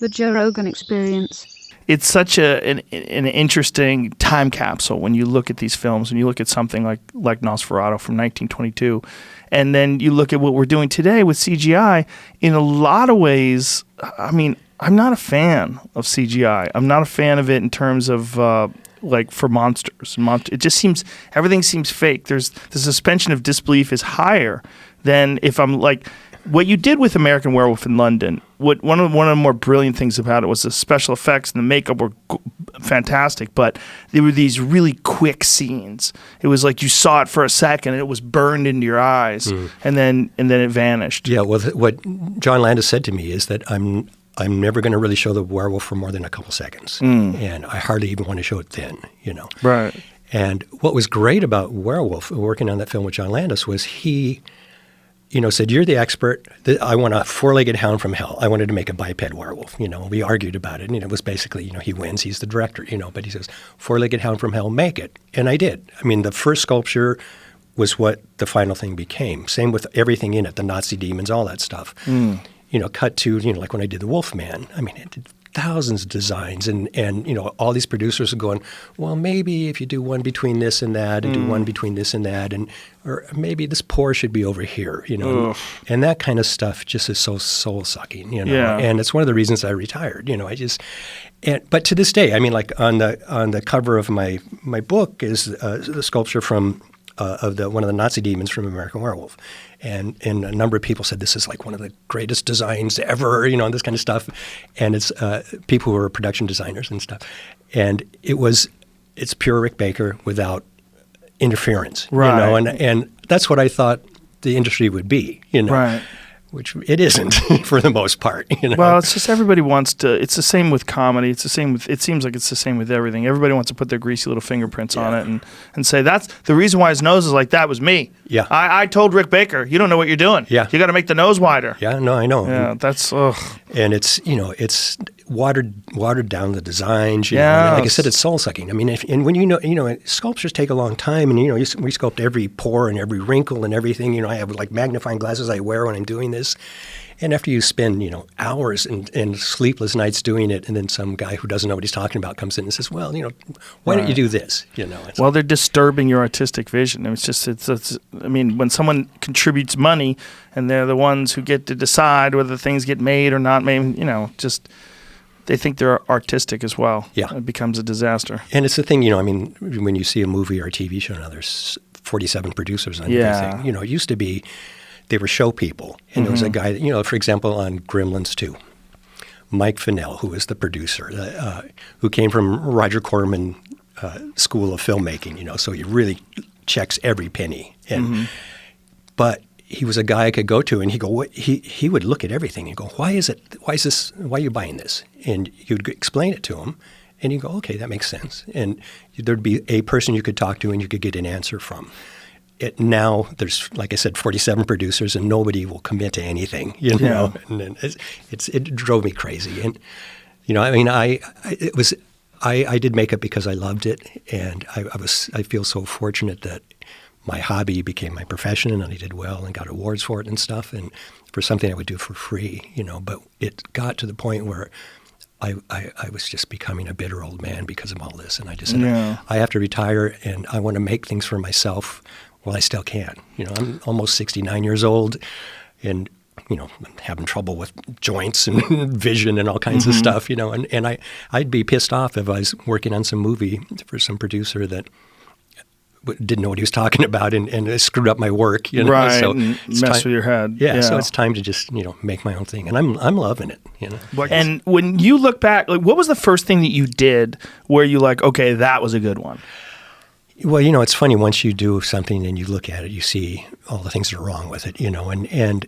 The Joe Rogan Experience. It's such an interesting time capsule when you look at these films, when you look at something like Nosferatu from 1922, and then you look at what we're doing today with CGI. In a lot of ways, I mean, I'm not a fan of CGI. I'm not a fan of it in terms of like for monsters. It just seems, everything seems fake. The suspension of disbelief is higher than if I'm like, what you did with American Werewolf in London, one of the more brilliant things about it was the special effects and the makeup were fantastic, but there were these really quick scenes. It was like you saw it for a second and it was burned into your eyes, and then it vanished. Yeah, well, what John Landis said to me is that I'm never going to really show the werewolf for more than a couple seconds, and I hardly even want to show it then, you know. Right. And what was great about Werewolf, working on that film with John Landis, was he, you know, said, "You're the expert. I want a four-legged hound from hell. I wanted to make a biped werewolf." You know, we argued about it, and it was basically, you know, he wins. He's the director, you know, but he says, "Four-legged hound from hell, make it." And I did. I mean, the first sculpture was what the final thing became. Same with everything in it, the Nazi demons, all that stuff. You know, cut to, you know, like when I did the Wolfman. I mean, it did thousands of designs, and you know, all these producers are going, well, maybe if you do one between this and that, and do one between this and that, and or maybe this pore should be over here, you know, and that kind of stuff just is so soul sucking, you know. Yeah. And it's one of the reasons I retired, you know. But to this day, I mean, like on the cover of my book is the sculpture from of one of the Nazi demons from American Werewolf. And a number of people said this is like one of the greatest designs ever, you know, and this kind of stuff. And it's people who are production designers and stuff. And it's pure Rick Baker without interference, right. You know, and that's what I thought the industry would be, you know. Right. Which it isn't for the most part, you know. Well, it's just everybody wants to. It's the same with comedy. It's the same with. It seems like it's the same with everything. Everybody wants to put their greasy little fingerprints on it and say that's the reason why his nose is like that was me. Yeah. I told Rick Baker, you don't know what you're doing. Yeah. You got to make the nose wider. Yeah. No, I know. Yeah. That's ugh. And it's, you know, it's watered down the designs. You know, like I said, it's soul sucking. I mean, and when you know, sculptures take a long time, and you know, we sculpt every pore and every wrinkle and everything. You know, I have like magnifying glasses I wear when I'm doing this. And after you spend, you know, hours and sleepless nights doing it, and then some guy who doesn't know what he's talking about comes in and says, "Well, you know, why don't you do this?" You know. Well, they're disturbing your artistic vision. It's I mean, when someone contributes money and they're the ones who get to decide whether things get made or not made, you know, just they think they're artistic as well. Yeah. It becomes a disaster. And it's the thing, you know, I mean, when you see a movie or a TV show now, there's 47 producers on everything. You know, it used to be they were show people. And there was a guy, you know, for example, on Gremlins 2, Mike Fennell, who was the producer, who came from Roger Corman School of Filmmaking, you know, so he really checks every penny. And but he was a guy I could go to, and he would look at everything and go, why are you buying this? And you'd explain it to him, and he'd go, okay, that makes sense. And there'd be a person you could talk to and you could get an answer from. Now there's, like I said, 47 producers, and nobody will commit to anything, you know. And it drove me crazy. And you know, I mean, I did makeup because I loved it, and I feel so fortunate that my hobby became my profession, and I did well and got awards for it and stuff, and for something I would do for free, you know. But it got to the point where I was just becoming a bitter old man because of all this, and I just said, I have to retire, and I want to make things for myself. Well, I still can. You know, I'm almost 69 years old, and you know, I'm having trouble with joints and vision and all kinds of stuff. You know, and I'd be pissed off if I was working on some movie for some producer that didn't know what he was talking about and screwed up my work. You know, right? So and mess with your head. Yeah, so it's time to just, you know, make my own thing, and I'm loving it. You know. And when you look back, like, what was the first thing that you did where you like, okay, that was a good one? Well, you know, it's funny. Once you do something and you look at it, you see all the things that are wrong with it, you know. And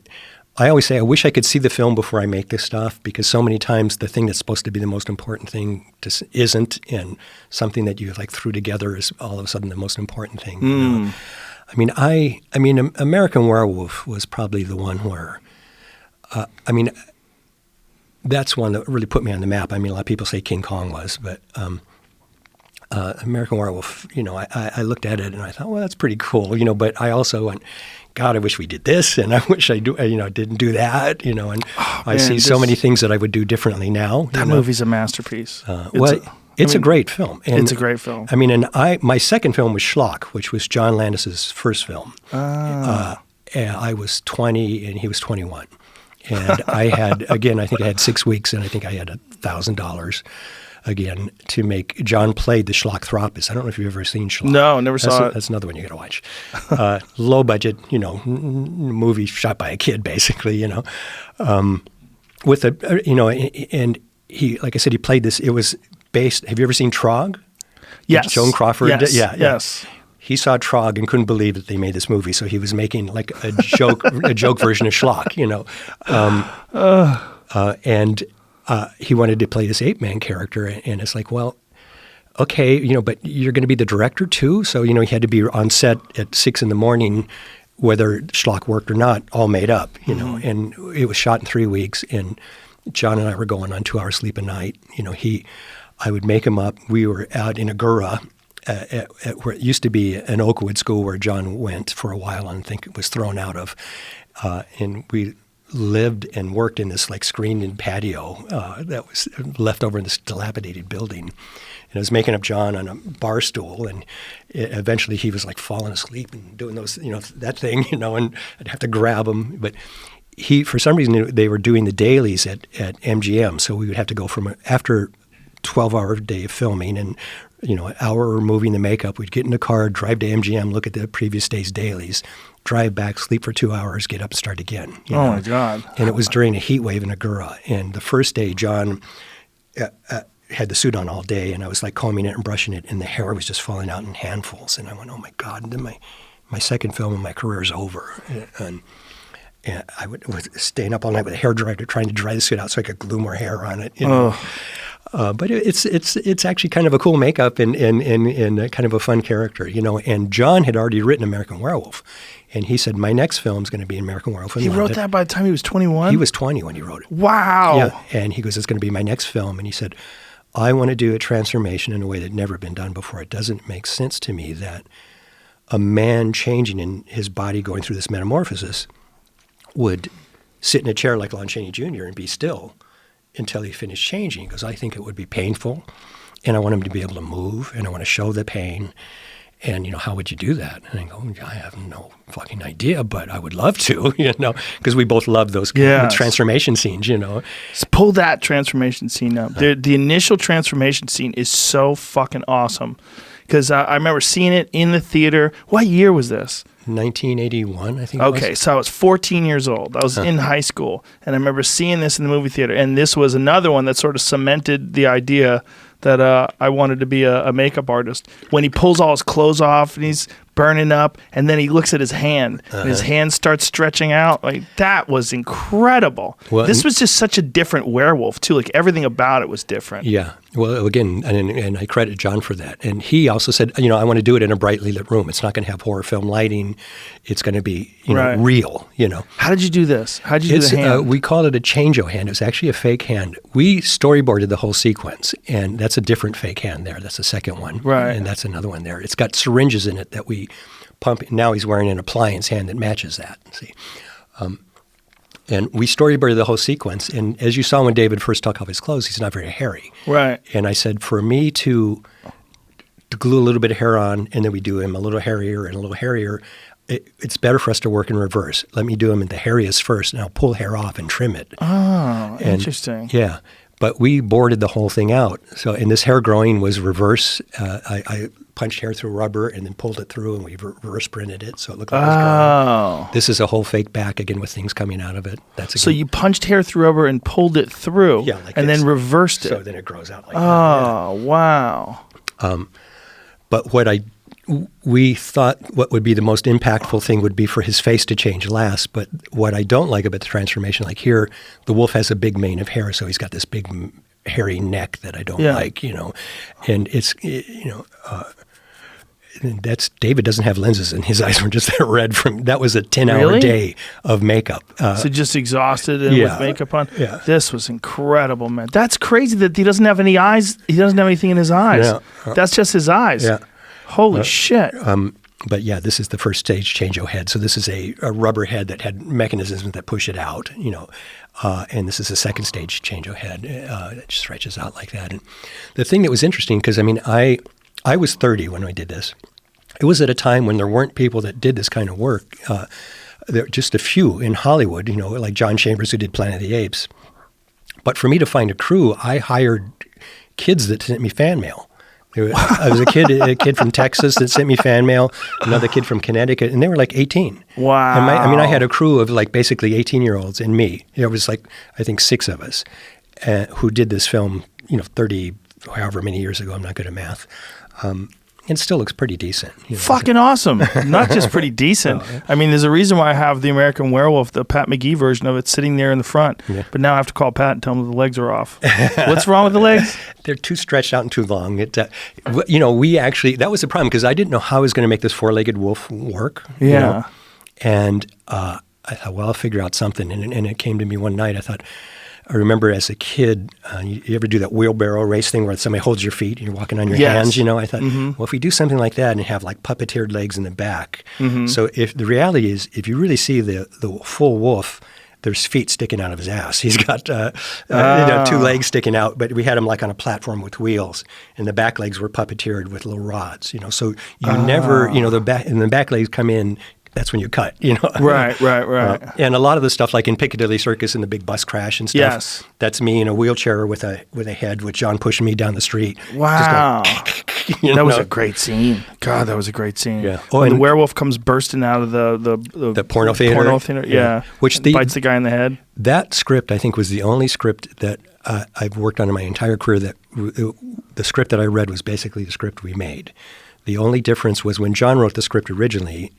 I always say I wish I could see the film before I make this stuff, because so many times the thing that's supposed to be the most important thing just isn't, and something that you like threw together is all of a sudden the most important thing. You know? I mean, American Werewolf was probably the one where, that's one that really put me on the map. I mean, a lot of people say King Kong was, but American Werewolf, you know, I looked at it and I thought, well, that's pretty cool, you know, but I also went, God, I wish we did this, and I wish I didn't do that, and I man, see so many things that I would do differently now. That movie's a masterpiece. It's a great film. And, it's a great film. I mean, and my second film was Schlock, which was John Landis's first film. And I was 20 and he was 21. And I had, again, I think I had 6 weeks and I think I had $1,000 again to make. John played the Schlock-thropist. I don't know if you've ever seen Schlock. No, never saw it. That's another one you got to watch. Low budget, movie shot by a kid, basically, with a, and he, like I said, he played this. It was based. Have you ever seen Trog? Yes. Joan Crawford. Yes. Yeah. Yes. He saw Trog and couldn't believe that they made this movie, so he was making like a joke, a joke version of Schlock, and he wanted to play this ape-man character, and it's like, well, okay, but you're going to be the director too, so he had to be on set at 6 a.m, whether Schlock worked or not, all made up, and it was shot in 3 weeks, and John and I were going on 2 hours sleep a night. I would make him up. We were out in Agoura. At where it used to be an Oakwood school where John went for a while and I think it was thrown out of. And we lived and worked in this like screened-in patio that was left over in this dilapidated building. And I was making up John on a bar stool, and eventually he was like falling asleep and doing those, that thing, and I'd have to grab him. But for some reason, they were doing the dailies at MGM, so we would have to go after 12-hour day of filming and an hour removing the makeup. We'd get in the car, drive to MGM, look at the previous day's dailies, drive back, sleep for 2 hours, get up and start again. My God. And it was during a heat wave in Agoura. And the first day, John had the suit on all day, and I was like combing it and brushing it, and the hair was just falling out in handfuls. And I went, oh my God, and then my second film of my career is over. And I was staying up all night with a hairdryer trying to dry the suit out so I could glue more hair on it. But it's actually kind of a cool makeup and kind of a fun character, And John had already written American Werewolf, and he said, my next film is going to be American Werewolf. He wrote that by the time he was 21? He was 20 when he wrote it. Wow. Yeah, and he goes, it's going to be my next film. And he said, I want to do a transformation in a way that never been done before. It doesn't make sense to me that a man changing in his body, going through this metamorphosis, would sit in a chair like Lon Chaney Jr. and be still until he finished changing. He goes, I think it would be painful, and I want him to be able to move, and I want to show the pain. And, how would you do that? And I go, I have no fucking idea, but I would love to, because we both love those transformation scenes, So pull that transformation scene up. The initial transformation scene is so fucking awesome, because I remember seeing it in the theater. What year was this? 1981, I think. Okay, so I was 14 years old. I was in high school, and I remember seeing this in the movie theater. And this was another one that sort of cemented the idea that I wanted to be a makeup artist. When he pulls all his clothes off and he's burning up, and then he looks at his hand, and his hand starts stretching out. Like, that was incredible. Well, this was just such a different werewolf, too. Like, everything about it was different. Yeah. Well, again, and I credit John for that. And he also said, I want to do it in a brightly lit room. It's not going to have horror film lighting. It's going to be, real, How did you do this? How did you do the hand? We called it a change-o hand. It was actually a fake hand. We storyboarded the whole sequence, and that's a different fake hand there. That's the second one. Right. And that's another one there. It's got syringes in it that we pump. Now he's wearing an appliance hand that matches that. See, and we storyboarded the whole sequence. And as you saw when David first took off his clothes, he's not very hairy. Right. And I said, for me to glue a little bit of hair on, and then we do him a little hairier and a little hairier, it's better for us to work in reverse. Let me do him at the hairiest first, and I'll pull hair off and trim it. Oh, interesting. Yeah. But we boarded the whole thing out. So, and this hair growing was reverse. I punched hair through rubber and then pulled it through, and we reverse printed it, so it looked like it was growing. This is a whole fake back, again, with things coming out of it. So you punched hair through rubber and pulled it through, and then reversed it. So then it grows out like that. Oh, wow. But we thought what would be the most impactful thing would be for his face to change last. But what I don't like about the transformation, like here, the wolf has a big mane of hair, so he's got this big hairy neck that I don't like, and it's, that's David doesn't have lenses, and his eyes were just that red from that was a 10-hour day of makeup. So just exhausted and with makeup on. Yeah. This was incredible, man. That's crazy that he doesn't have any eyes. He doesn't have anything in his eyes. That's just his eyes. Yeah. Holy shit. But yeah, this is the first stage change-o head. So this is a rubber head that had mechanisms that push it out, and this is a second stage change-o head that stretches out like that. And the thing that was interesting, because I was 30 when I did this. It was at a time when there weren't people that did this kind of work. There were just a few in Hollywood, like John Chambers, who did Planet of the Apes. But for me to find a crew, I hired kids that sent me fan mail. I was a kid from Texas that sent me fan mail, another kid from Connecticut, and they were like 18. Wow. And I had a crew of like basically 18-year-olds and me. It was like, I think 6 of us who did this film, 30, however many years ago. I'm not good at math. It still looks pretty decent. Fucking awesome. Not just pretty decent. There's a reason why I have the American Werewolf, the Pat McGee version of it, sitting there in the front. Yeah. But now I have to call Pat and tell him the legs are off. What's wrong with the legs? They're too stretched out and too long. We actually, that was the problem, because I didn't know how I was going to make this 4-legged wolf work. Yeah. And I thought, well, I'll figure out something. And it came to me one night. I remember as a kid, you ever do that wheelbarrow race thing where somebody holds your feet and you're walking on your hands? I thought, well, if we do something like that and have like puppeteered legs in the back. So if the reality is, if you really see the full wolf, there's feet sticking out of his ass. He's got 2 legs sticking out, but we had him like on a platform with wheels, and the back legs were puppeteered with little rods. So you never, the back legs come in. That's when you cut, Right. And a lot of the stuff, like in Piccadilly Circus and the big bus crash and stuff, yes. That's me in a wheelchair with a head, with John pushing me down the street. Wow. That was a great scene. God, that was a great scene. Yeah. When the werewolf comes bursting out of the porno theater. Yeah. Which bites the guy in the head. That script, I think, was the only script that I've worked on in my entire career that the script that I read was basically the script we made. The only difference was when John wrote the script originally,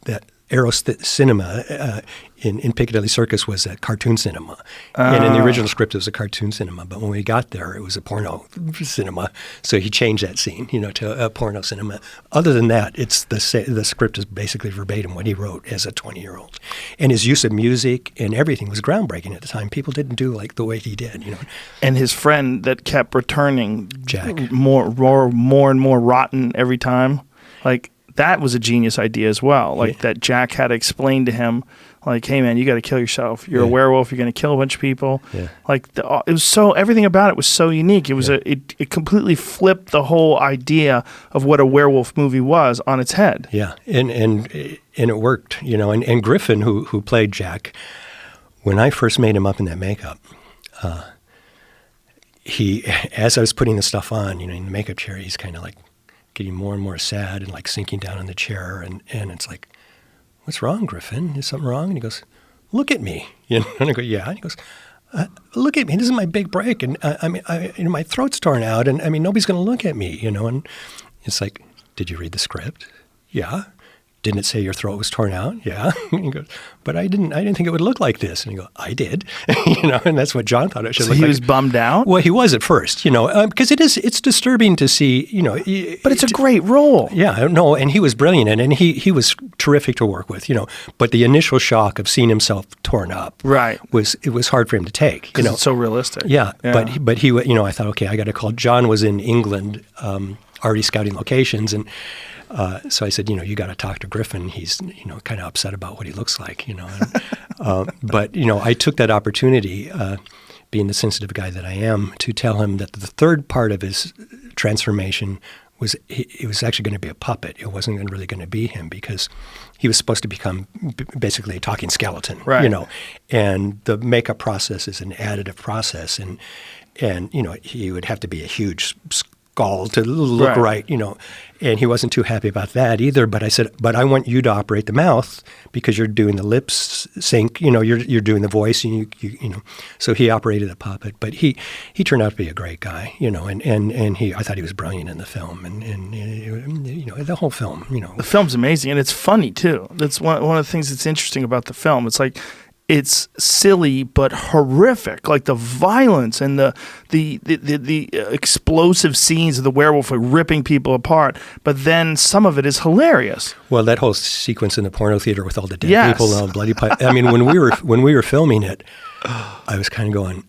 that Aero Cinema in Piccadilly Circus was a cartoon cinema. And in the original script, it was a cartoon cinema. But when we got there, it was a porno cinema. So he changed that scene, to a porno cinema. Other than that, it's the script is basically verbatim what he wrote as a 20-year-old. And his use of music and everything was groundbreaking at the time. People didn't do like the way he did, And his friend that kept returning, Jack, more and more rotten every time, like. That was a genius idea as well. Like that Jack had to explain to him, like, hey man, you got to kill yourself. You're a werewolf. You're going to kill a bunch of people. Yeah. Like it was everything about it was so unique. It was it completely flipped the whole idea of what a werewolf movie was on its head. Yeah, and it worked. And Griffin, who played Jack, when I first made him up in that makeup, he, as I was putting the stuff on, in the makeup chair, he's kind of like getting more and more sad and like sinking down in the chair. And it's like, what's wrong, Griffin? Is something wrong? And he goes, look at me. And I go, yeah. And he goes, look at me. This is my big break. And my throat's torn out. And nobody's going to look at me, And it's like, did you read the script? Yeah. Didn't it say your throat was torn out? Yeah. And he goes, but I didn't think it would look like this. And he goes, I did. And that's what John thought it should look like. So he was bummed out? Well, he was at first, because it's disturbing to see, But it's a great role. Yeah, no, and he was brilliant in it, and he was terrific to work with, But the initial shock of seeing himself torn up, right, it was hard for him to take. It's so realistic. Yeah. But he, I thought, okay, I got to call. John was in England, already scouting locations, and so I said, you got to talk to Griffin. He's, kind of upset about what he looks like, But, I took that opportunity, being the sensitive guy that I am, to tell him that the third part of his transformation was it was actually going to be a puppet. It wasn't really going to be him, because he was supposed to become basically a talking skeleton, right. And the makeup process is an additive process, and he would have to be a huge skull to look right, and he wasn't too happy about that either. But I said, but I want you to operate the mouth, because you're doing the lips sync, you're doing the voice, and you so he operated the puppet. But he turned out to be a great guy, and I thought he was brilliant in the film, and the whole film, The film's amazing, and it's funny too. That's one of the things that's interesting about the film. It's like, it's silly but horrific, like the violence and the explosive scenes of the werewolf ripping people apart. But then some of it is hilarious. Well, that whole sequence in the porno theater with all the dead people and all the bloody pipe. When we were filming it, I was kind of going,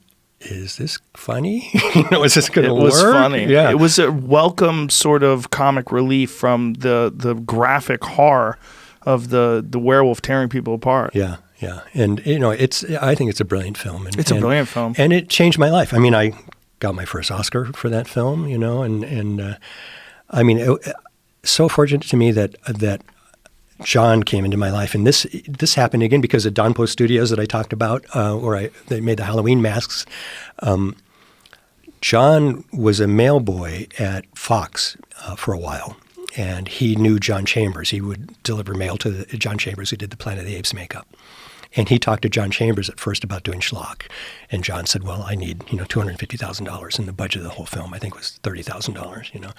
is this funny? Is this going to work? It was funny. Yeah. It was a welcome sort of comic relief from the graphic horror of the werewolf tearing people apart. Yeah. Yeah, and I think it's a brilliant film. It's a brilliant film, and it changed my life. I mean, I got my first Oscar for that film, and I mean, so fortunate to me that John came into my life, and this happened again because of Don Post Studios that I talked about, where they made the Halloween masks. John was a mail boy at Fox for a while. And he knew John Chambers. He would deliver mail to John Chambers, who did the Planet of the Apes makeup. And he talked to John Chambers at first about doing schlock. And John said, well, I need, $250,000. And the budget of the whole film, I think, was $30,000,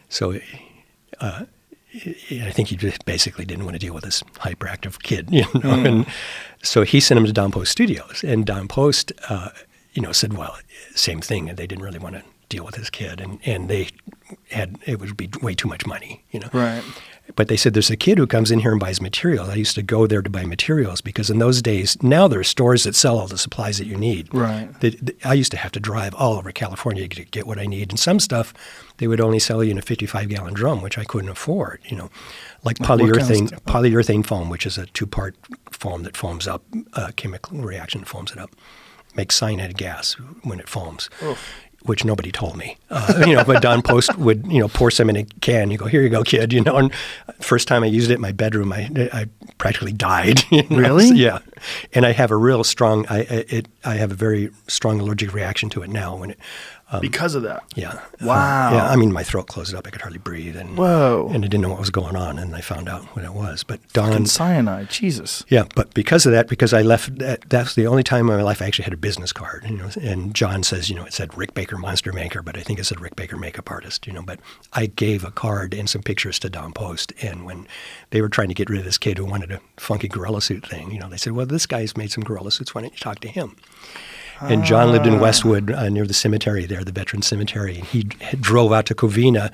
So I think he just basically didn't want to deal with this hyperactive kid, And so he sent him to Don Post Studios. And Don Post, said, well, same thing. And they didn't really want to deal with this kid, and it would be way too much money, Right. But they said, there's a kid who comes in here and buys material. I used to go there to buy materials because in those days, now there are stores that sell all the supplies that you need. Right. I used to have to drive all over California to get what I need. And some stuff, they would only sell you in a 55-gallon drum, which I couldn't afford, Like polyurethane foam, which is a two-part foam that foams up, chemical reaction foams it up. Makes cyanide gas when it foams. Oof. Which nobody told me, but Don Post would, pour some in a can. You go, here you go, kid, And first time I used it in my bedroom, I practically died. Really? Yeah, and I have a real strong, I have a very strong allergic reaction to it now when it. Because of that? Yeah. Wow. Yeah, I mean, my throat closed up. I could hardly breathe. And, whoa. And I didn't know what was going on, and I found out what it was. But Fucking cyanide, Jesus. Yeah, but because of that, because I left, that's the only time in my life I actually had a business card. And John says, it said Rick Baker Monster Maker, but I think it said Rick Baker Makeup Artist, But I gave a card and some pictures to Don Post. And when they were trying to get rid of this kid who wanted a funky gorilla suit thing, they said, well, this guy's made some gorilla suits. Why don't you talk to him? And John lived in Westwood near the cemetery there, the Veterans Cemetery. And he drove out to Covina.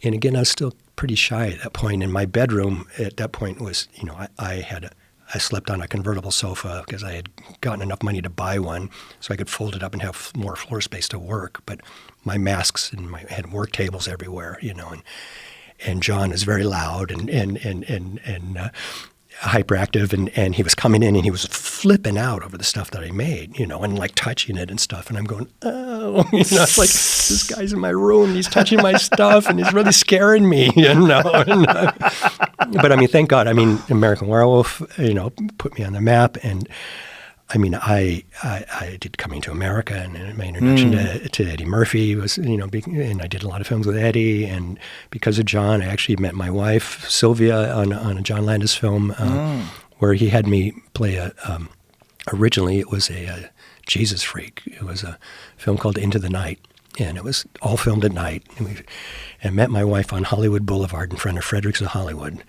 And again, I was still pretty shy at that point. And my bedroom at that point was, I slept on a convertible sofa because I had gotten enough money to buy one so I could fold it up and have more floor space to work. But my masks and I had work tables everywhere, and John is very loud and hyperactive, and he was coming in and he was flipping out over the stuff that I made, and like touching it and stuff. And I'm going, oh, it's like, this guy's in my room, he's touching my stuff and he's really scaring me, But I mean, thank God, American Werewolf, put me on the map. And I mean, I did Coming to America, and my introduction to Eddie Murphy was, and I did a lot of films with Eddie. And because of John, I actually met my wife, Sylvia, on a John Landis film where he had me play originally it was a Jesus freak. It was a film called Into the Night. And it was all filmed at night. And met my wife on Hollywood Boulevard in front of Frederick's of Hollywood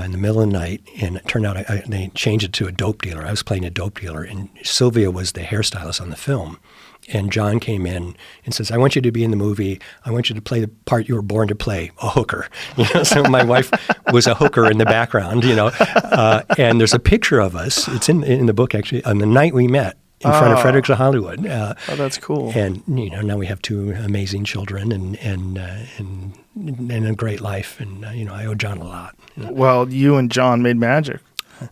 in the middle of the night. And it turned out they changed it to a dope dealer. I was playing a dope dealer. And Sylvia was the hairstylist on the film. And John came in and says, I want you to be in the movie. I want you to play the part you were born to play, a hooker. So my wife was a hooker in the background, and there's a picture of us. It's in the book, actually, on the night we met. In front of Frederick's of Hollywood. That's cool. And now we have two amazing children and a great life. And I owe John a lot. Well, you and John made magic.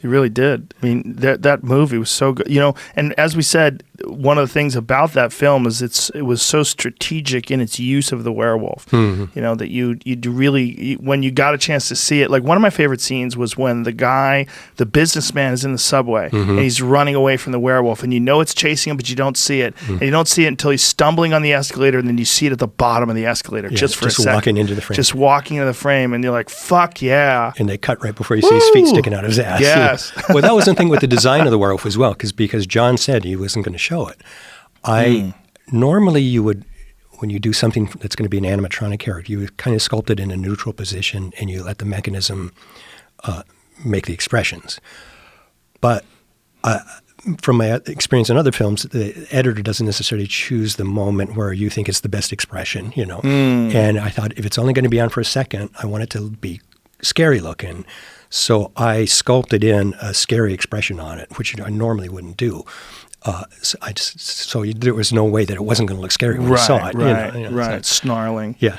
You really did. I mean, that movie was so good. And as we said, one of the things about that film is it was so strategic in its use of the werewolf. Mm-hmm. That you really, when you got a chance to see it, like one of my favorite scenes was when the businessman is in the subway and he's running away from the werewolf, and it's chasing him, but you don't see it. And you don't see it until he's stumbling on the escalator, and then you see it at the bottom of the escalator just for a second. Just walking into the frame. Just walking into the frame, and you're like, fuck yeah. And they cut right before you see his feet sticking out of his ass. Yes. Well, that was the thing with the design of the werewolf as well, because John said he wasn't going to show it. Normally you would, when you do something that's going to be an animatronic character, you would kind of sculpt it in a neutral position and you let the mechanism make the expressions. But from my experience in other films, the editor doesn't necessarily choose the moment where you think it's the best expression, And I thought, if it's only going to be on for a second, I want it to be scary looking. So I sculpted in a scary expression on it, which I normally wouldn't do. So there was no way that it wasn't going to look scary when you saw it. Right. Snarling. Yeah.